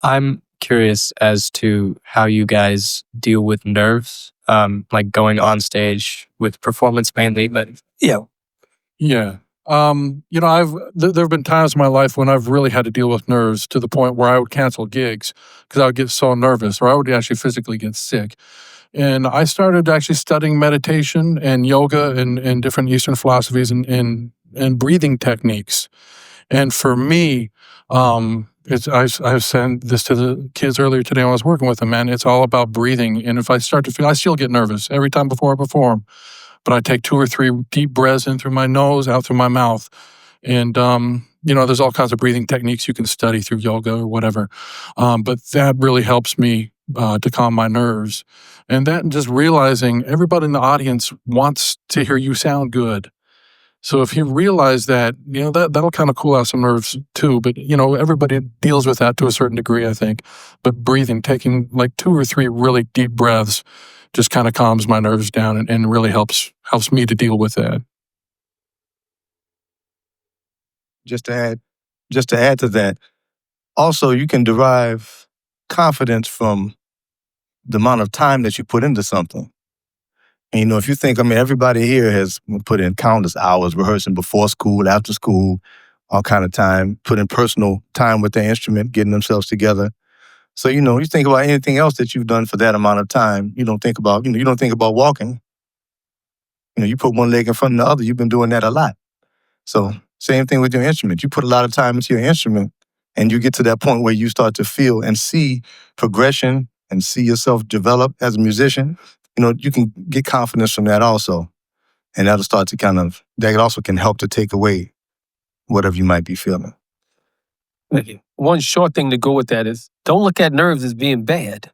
I'm curious as to how you guys deal with nerves, like going on stage with performance mainly, but yeah. Yeah. There have been times in my life when I've really had to deal with nerves to the point where I would cancel gigs because I would get so nervous, or I would actually physically get sick. And I started actually studying meditation and yoga and different Eastern philosophies and breathing techniques. And for me, I sent this to the kids earlier today when I was working with them, man. It's all about breathing. And if I start to feel, I still get nervous every time before I perform, but I take 2 or 3 deep breaths in through my nose, out through my mouth. And, there's all kinds of breathing techniques you can study through yoga or whatever. But that really helps me to calm my nerves. And that and just realizing everybody in the audience wants to hear you sound good. So if you realize that, that'll kind of cool out some nerves too. But, everybody deals with that to a certain degree, I think. But breathing, taking like 2 or 3 really deep breaths just kind of calms my nerves down and really helps me to deal with that. Just to add to that, also you can derive confidence from the amount of time that you put into something. And if you think, everybody here has put in countless hours rehearsing before school, after school, all kind of time, put in personal time with their instrument, getting themselves together. So, you think about anything else that you've done for that amount of time. You don't think about, you don't think about walking. You put one leg in front of the other. You've been doing that a lot. So same thing with your instrument. You put a lot of time into your instrument and you get to that point where you start to feel and see progression and see yourself develop as a musician. You can get confidence from that also. And that'll start to that also can help to take away whatever you might be feeling. One short thing to go with that is don't look at nerves as being bad.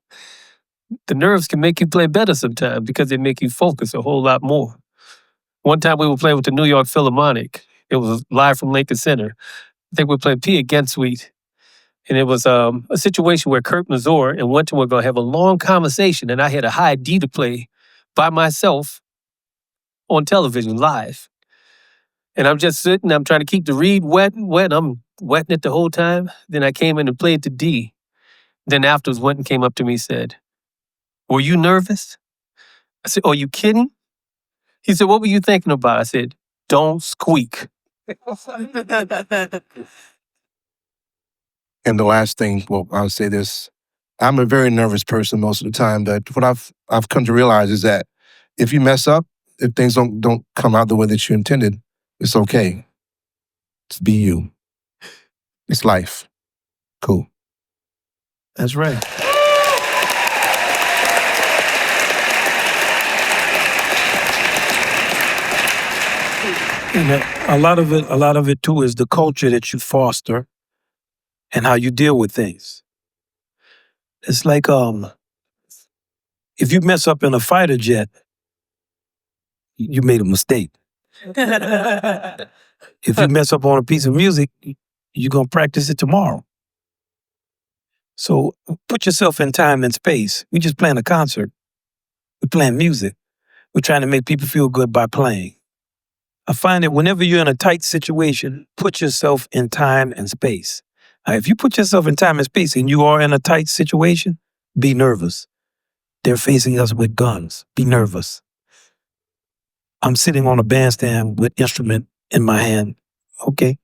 The nerves can make you play better sometimes because they make you focus a whole lot more. One time we were playing with the New York Philharmonic. It was live from Lincoln Center. I think we were playing P Again Suite. And it was a situation where Kurt Mazur and Wynton were going to have a long conversation, and I had a high D to play by myself on television live. And I'm just sitting, I'm trying to keep the reed wet. I'm wetting it the whole time. Then I came in and played the D. Then afterwards, Wynton came up to me and said, "Were you nervous?" I said, "Are you kidding?" He said, "What were you thinking about?" I said, "Don't squeak." And the last thing, I'll say this. I'm a very nervous person most of the time. That what I've come to realize is that if you mess up, if things don't come out the way that you intended, it's okay. It's be you. It's life. Cool. That's right. And a lot of it too is the culture that you foster and how you deal with things. It's like if you mess up in a fighter jet, you made a mistake. If you mess up on a piece of music, you're going to practice it tomorrow. So put yourself in time and space. We're just playing a concert. We're playing music. We're trying to make people feel good by playing. I find that whenever you're in a tight situation, put yourself in time and space. Now, if you put yourself in time and space and you are in a tight situation, be nervous. They're facing us with guns. Be nervous. I'm sitting on a bandstand with instrument in my hand. Okay.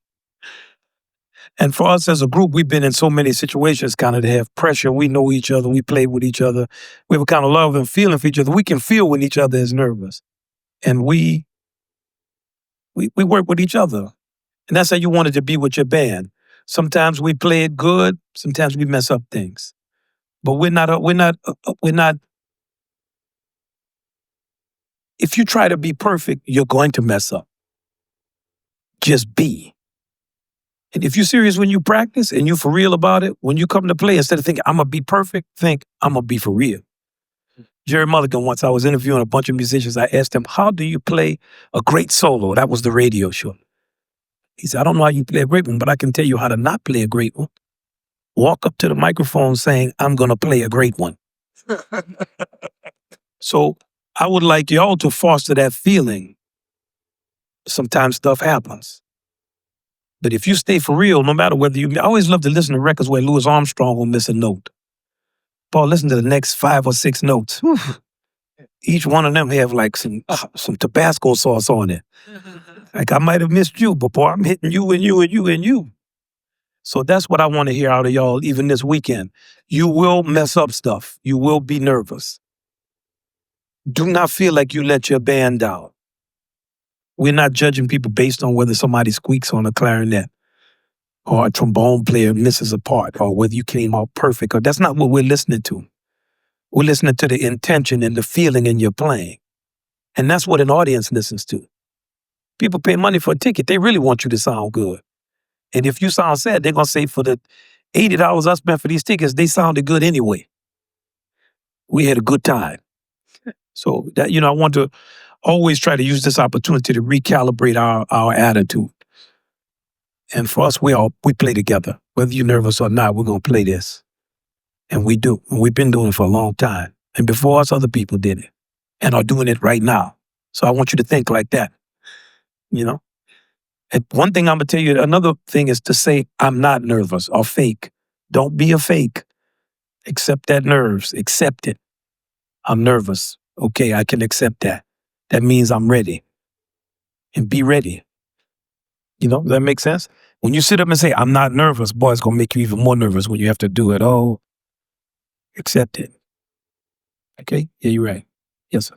And for us as a group, we've been in so many situations kind of to have pressure. We know each other. We play with each other. We have a kind of love and feeling for each other. We can feel when each other is nervous. And we work with each other. And that's how you want it to be with your band. Sometimes we play it good. Sometimes we mess up things. But we're not. If you try to be perfect, you're going to mess up. Just be. And if you're serious when you practice and you're for real about it, when you come to play, instead of thinking, I'm going to be perfect, think, I'm going to be for real. Jerry Mulligan, once I was interviewing a bunch of musicians, I asked him, how do you play a great solo? That was the radio show. He said, I don't know how you play a great one, but I can tell you how to not play a great one. Walk up to the microphone saying, I'm going to play a great one. So I would like y'all to foster that feeling. Sometimes stuff happens. But if you stay for real, no matter whether I always love to listen to records where Louis Armstrong will miss a note. Paul, listen to the next 5 or 6 notes. Whew. Each one of them have like some Tabasco sauce on it. Like I might have missed you, but boy, I'm hitting you and you and you and you. So that's what I want to hear out of y'all even this weekend. You will mess up stuff. You will be nervous. Do not feel like you let your band down. We're not judging people based on whether somebody squeaks on a clarinet or a trombone player misses a part or whether you came out perfect. Or that's not what we're listening to. We're listening to the intention and the feeling in your playing. And that's what an audience listens to. People pay money for a ticket. They really want you to sound good. And if you sound sad, they're going to say for the $80 I spent for these tickets, they sounded good anyway. We had a good time. So that, I want to always try to use this opportunity to recalibrate our attitude. And for us, we play together. Whether you're nervous or not, we're going to play this. And we do. And we've been doing it for a long time. And before us, other people did it and are doing it right now. So I want you to think like that, And one thing I'm going to tell you, another thing is to say, I'm not nervous or fake. Don't be a fake. Accept that nerves. Accept it. I'm nervous. Okay, I can accept that. That means I'm ready. And be ready. Does that make sense? When you sit up and say, I'm not nervous, boy, it's going to make you even more nervous when you have to do it. Oh, accept it. Okay? Yeah, you're right. Yes, sir.